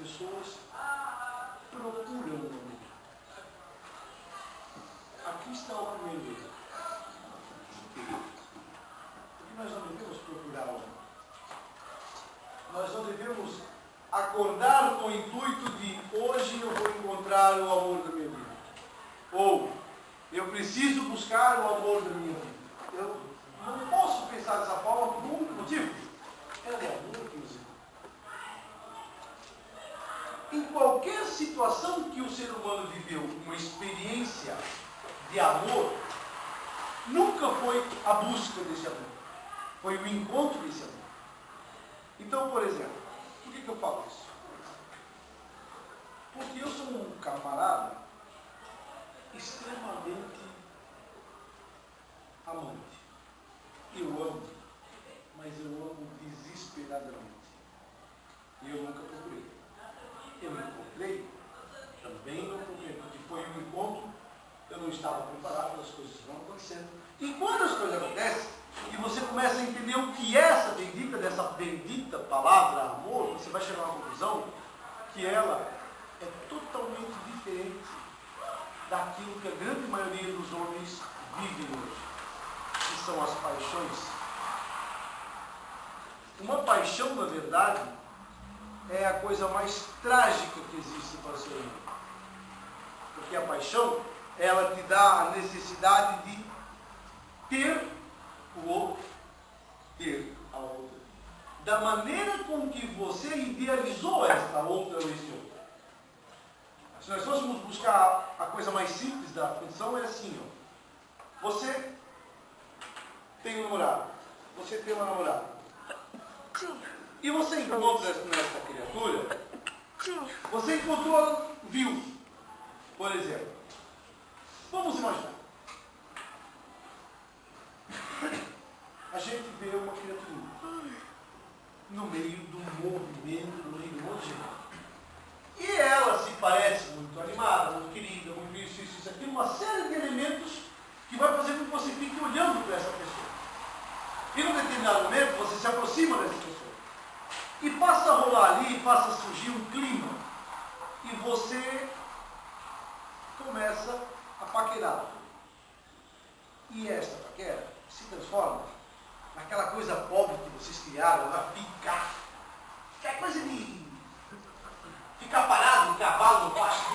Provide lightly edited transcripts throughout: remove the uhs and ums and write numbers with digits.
pessoas procuram o amor. Aqui está o primeiro erro. Porque nós não devemos procurar o amor. Nós não devemos acordar com o intuito de hoje eu vou encontrar o amor da minha vida. Ou eu preciso buscar o amor da minha vida. Eu não posso pensar dessa forma por um único motivo. Ela é amor que nos ama. Em qualquer situação que o ser humano viveu uma experiência de amor, nunca foi a busca desse amor. Foi o encontro desse amor. Então, por exemplo, por que eu falo isso? Porque eu sou um camarada extremamente amante. Eu amo, mas eu amo desesperadamente. E eu nunca procurei. Eu encontrei, também não procurei, porque foi um encontro, eu não estava preparado, as coisas vão acontecendo. E quando as coisas acontecem, e você começa a entender o que é essa bendita palavra amor, você vai chegar a uma conclusão que ela é totalmente diferente daquilo que a grande maioria dos homens vivem hoje, que são as paixões. Uma paixão, na verdade, é a coisa mais trágica que existe para o ser humano. Porque a paixão, ela te dá a necessidade de ter o outro, ter a outra, da maneira com que você idealizou esta outra ou este outro. Se nós fôssemos buscar a coisa mais simples da condição, é assim, ó. Você tem um namorado, você tem uma namorada. E você encontra nessa criatura, você encontrou, viu, por exemplo. Vamos imaginar. A gente vê uma criatura no meio do movimento, no meio de um monte de gente. E ela se parece muito animada, muito querida, muito isso, aquilo, uma série de elementos que vai fazer com que você fique olhando para essa pessoa. E num determinado momento você se aproxima dessa pessoa. E passa a rolar ali, passa a surgir um clima. E você começa a paquerar. E esta paquera se transforma naquela coisa pobre que vocês criaram, na ficar. Que é coisa de ficar parado, um cavalo no pasto.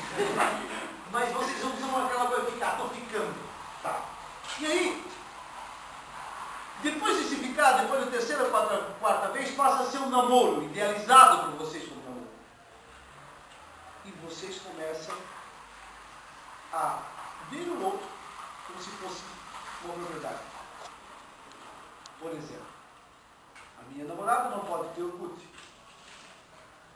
Mas vocês usam aquela coisa de ficar, estou ficando. Tá. E aí, depois de se ficar, depois da terceira, quarta vez, passa a ser um namoro, idealizado por vocês como namoro. E vocês começam a ver o outro como se fosse uma propriedade. Por exemplo, a minha namorada não pode ter Orkut.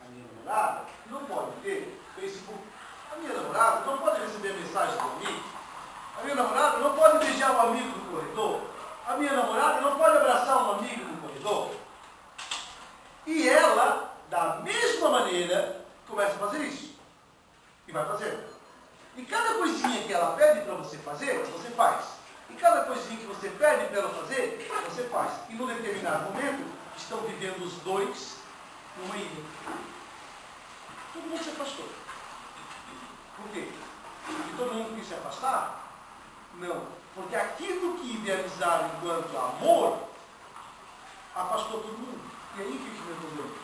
A minha namorada não pode ter Facebook. A minha namorada não pode receber mensagem do amigo. A minha namorada não pode beijar um amigo no corredor. A minha namorada não pode abraçar um amigo no corredor. E ela, da mesma maneira, começa a fazer isso. E vai fazer. E cada coisinha que ela pede para você fazer, você faz. E cada coisinha que você pede para ela fazer, você faz. E num determinado momento, estão vivendo os dois numa ilha. Todo mundo se afastou. Por quê? Porque todo mundo quis se afastar? Não. Porque aquilo que idealizaram enquanto amor, afastou todo mundo. E aí o que me entendeu?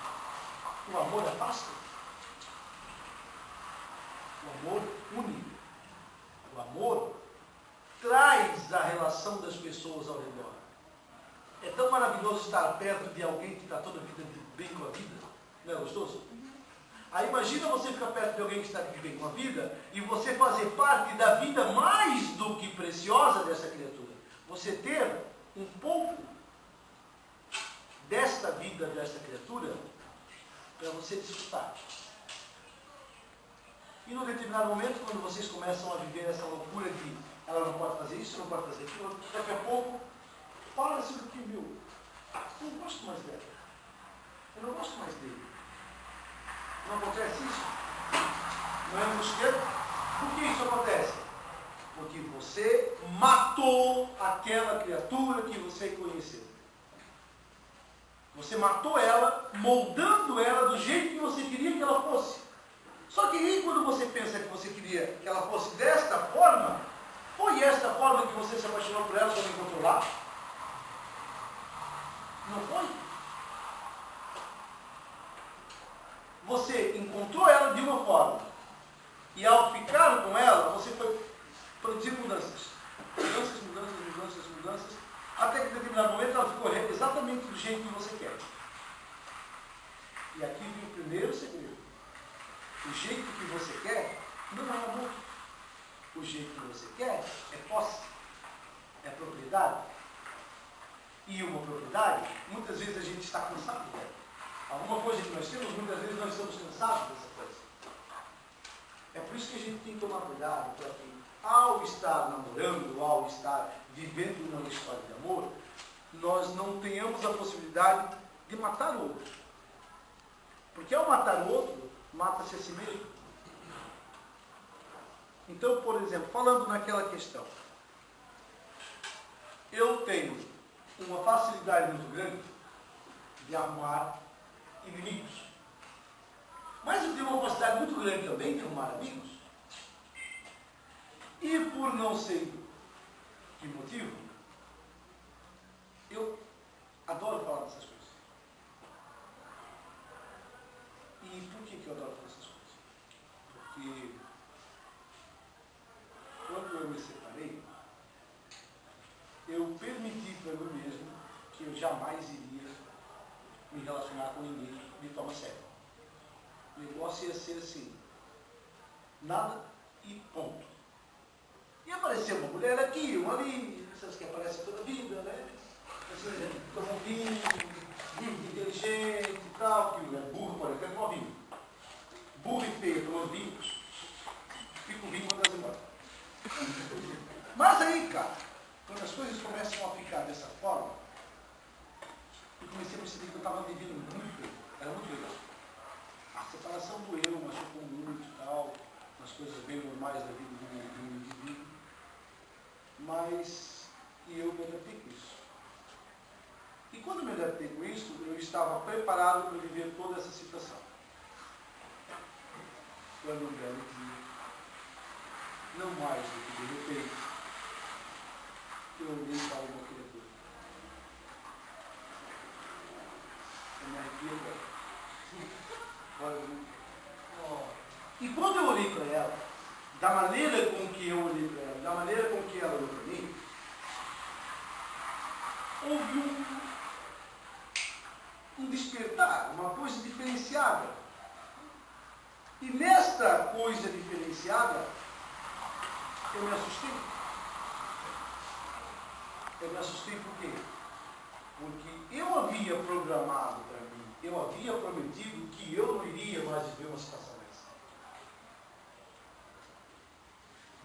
O amor afasta. O amor une. O amor traz a relação das pessoas ao redor. É tão maravilhoso estar perto de alguém que está toda a vida bem com a vida. Não é gostoso? Aí imagina você ficar perto de alguém que está bem com a vida e você fazer parte da vida mais do que preciosa dessa criatura. Você ter um pouco desta vida desta criatura para você desfrutar. E num determinado momento, quando vocês começam a viver essa loucura de ela não pode fazer isso, não pode fazer aquilo, daqui a pouco, fala-se do que viu. Eu não gosto mais dela. Eu não gosto mais dele. Não acontece isso? Não é mosqueiro? Por que isso acontece? Porque você matou aquela criatura que você conheceu. Você matou ela, moldando ela do jeito que você queria que ela fosse. Só que aí, quando você pensa que você queria que ela fosse desta forma, foi esta forma que você se apaixonou por ela quando encontrou lá? Não foi? Você encontrou ela de uma forma, e ao ficar com ela, você foi produzir mudanças. Mudanças, até que em determinado momento ela ficou exatamente do jeito que você quer. E aqui vem o primeiro segredo. O jeito que você quer não é amor. O jeito que você quer é posse, é propriedade. E uma propriedade, muitas vezes a gente está cansado dela. Alguma coisa que nós temos, muitas vezes nós estamos cansados dessa coisa. É por isso que a gente tem que tomar cuidado para que, ao estar namorando, ao estar vivendo uma história de amor, nós não tenhamos a possibilidade de matar o outro. Porque ao matar o outro, mata-se a si mesmo. Então, por exemplo, falando naquela questão, eu tenho uma facilidade muito grande de arrumar inimigos. Mas eu tenho uma facilidade muito grande também de arrumar amigos. E por não sei que motivo, eu adoro falar dessas coisas. E por que eu adoro falar dessas coisas? Porque quando eu me separei, eu permiti para mim mesmo que eu jamais iria me relacionar com ninguém de forma séria. O negócio ia ser assim, nada e ponto. E apareceu uma mulher aqui, uma ali, essas que aparecem toda a vida, né? Assim, toma um vinho, inteligente e tal, que é burro, pode até tomar vinho. Burro e feio, tomando vinho, fica o vinho mandando embora. Mas aí, cara, quando as coisas começam a ficar dessa forma, eu comecei a perceber que eu estava vivendo muito bem, era muito legal. A separação doeu, machucou muito e tal, umas coisas bem normais da vida do indivíduo, mas eu me adaptei com isso. E quando me adaptei com isso, eu estava preparado para viver toda essa situação. Quando um belo dia, não mais do que de repente, eu olhei para uma criatura. Eu me arrepio, e quando eu olhei para ela, da maneira com que eu olhei para ela, da maneira com que ela olhou para mim, houve um despertar, uma coisa diferenciada. E nesta coisa diferenciada, eu me assustei. Eu me assustei por quê? Porque eu havia programado para mim, eu havia prometido que eu não iria mais viver uma situação dessa.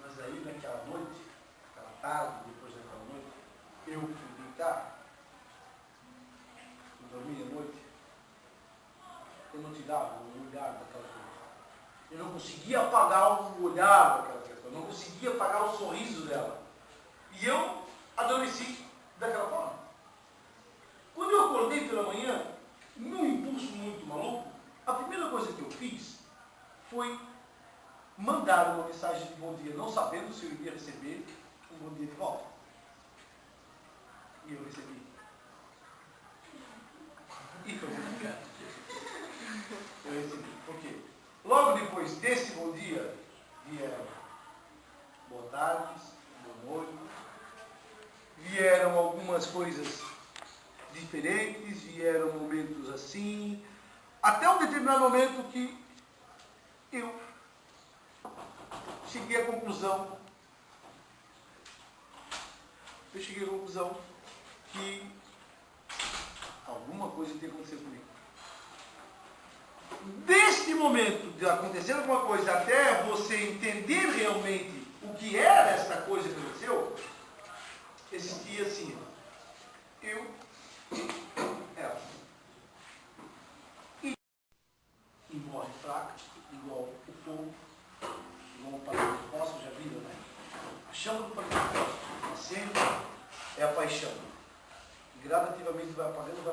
Mas aí naquela noite, aquela tarde, depois daquela noite, eu fui deitar, eu dormi à noite, eu não tirava o olhar daquela pessoa. Eu não conseguia apagar o olhar daquela pessoa, eu não conseguia apagar o sorriso dela. E eu adormeci daquela forma. Quando eu acordei pela manhã, num impulso muito maluco, a primeira coisa que eu fiz foi mandar uma mensagem de bom dia, não sabendo se eu iria receber um bom dia de volta. E eu recebi. E foi muito grato. Eu recebi. Por quê? Logo depois desse bom dia, vieram boa tarde, boa noite, vieram algumas coisas diferentes, vieram momentos assim, até um determinado momento que eu cheguei à conclusão, que alguma coisa tem acontecido comigo. Deste momento de acontecer alguma coisa até você entender realmente o que era esta coisa que aconteceu, existia assim, ela. E morre fraca, igual o fogo, igual um palito de fósforo, já viram, né? A chama do palito de fósforo, acende, é a paixão. gradativamente vai apagando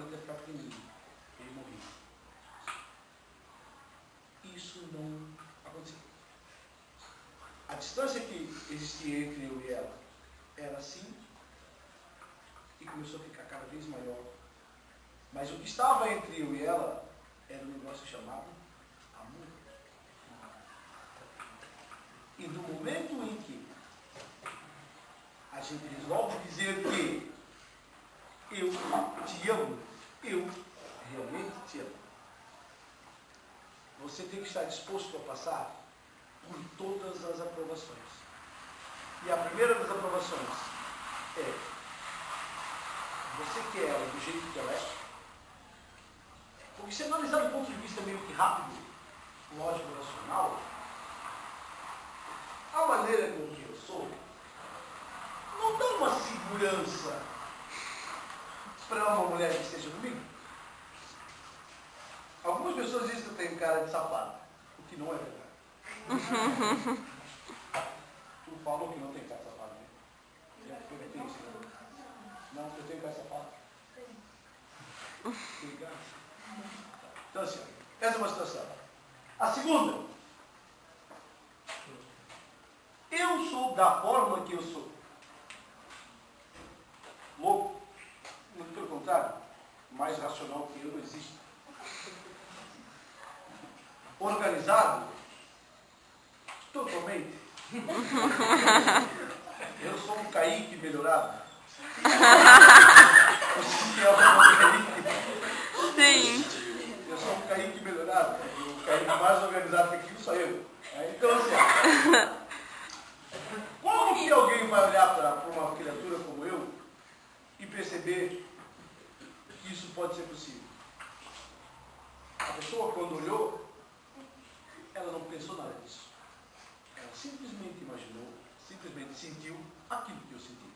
até ficar pequenininho. Ele morreu. Isso não aconteceu. A distância que existia entre eu e ela era assim e começou a ficar cada vez maior. Mas o que estava entre eu e ela era um negócio chamado amor. E no momento em que a gente resolve dizer que eu te amo, eu realmente te amo, você tem que estar disposto a passar por todas as aprovações. E a primeira das aprovações é: você quer ela do jeito que ela é? Porque se analisar do ponto de vista meio que rápido, lógico, racional, a maneira com que eu sou não dá uma segurança para uma mulher que esteja comigo. Algumas pessoas dizem que eu tenho cara de sapato, o que não é verdade. Tu falou que não tem cara de sapato, né? Não, eu tenho cara de sapato. Tem cara. Então assim, essa é uma situação. A segunda, eu sou da forma que eu sou. Louco? Muito pelo contrário, mais racional que eu não existe. Organizado? Totalmente. Eu sou um Kaique melhorado. Você é um Kaique? Sim. Eu sou um Kaique melhorado. O Kaique mais organizado que aquilo sou eu. Então, assim, como que alguém vai olhar para uma criatura como eu e perceber que isso pode ser possível? A pessoa, quando olhou, ela não pensou nada disso. Ela simplesmente imaginou, simplesmente sentiu aquilo que eu senti.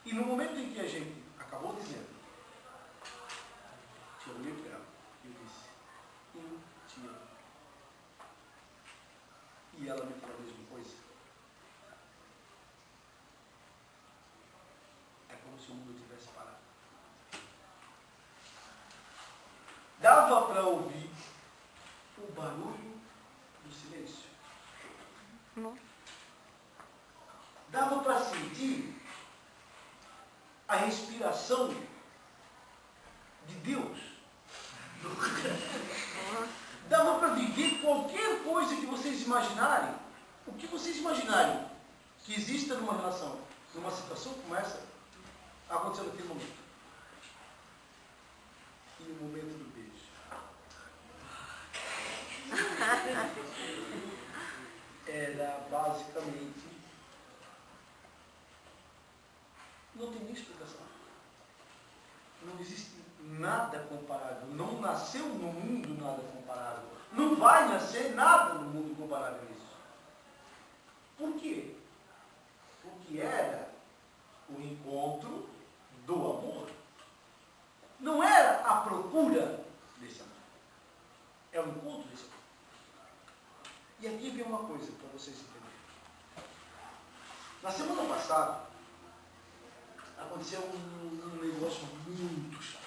E no momento em que a gente acabou dizendo, eu olhei para ela e eu disse, eu te amo. E ela me falou a mesma coisa. É como se o mundo tivesse parado. Dava para ouvir o barulho do silêncio. Não. Dava para sentir a respiração de Deus. Dava para viver qualquer coisa que vocês imaginarem. O que vocês imaginarem que exista numa relação, numa situação como essa, aconteceu naquele momento. E no momento do beijo. Era basicamente... Não tem nem explicação. Não existe nada comparável. Não nasceu no mundo nada comparável. Não vai nascer nada no mundo comparável a isso. Por quê? Porque era o encontro do amor. Não era a procura desse amor. É o encontro desse amor. E aqui vem uma coisa para vocês entenderem. Na semana passada, aconteceu um negócio muito chato.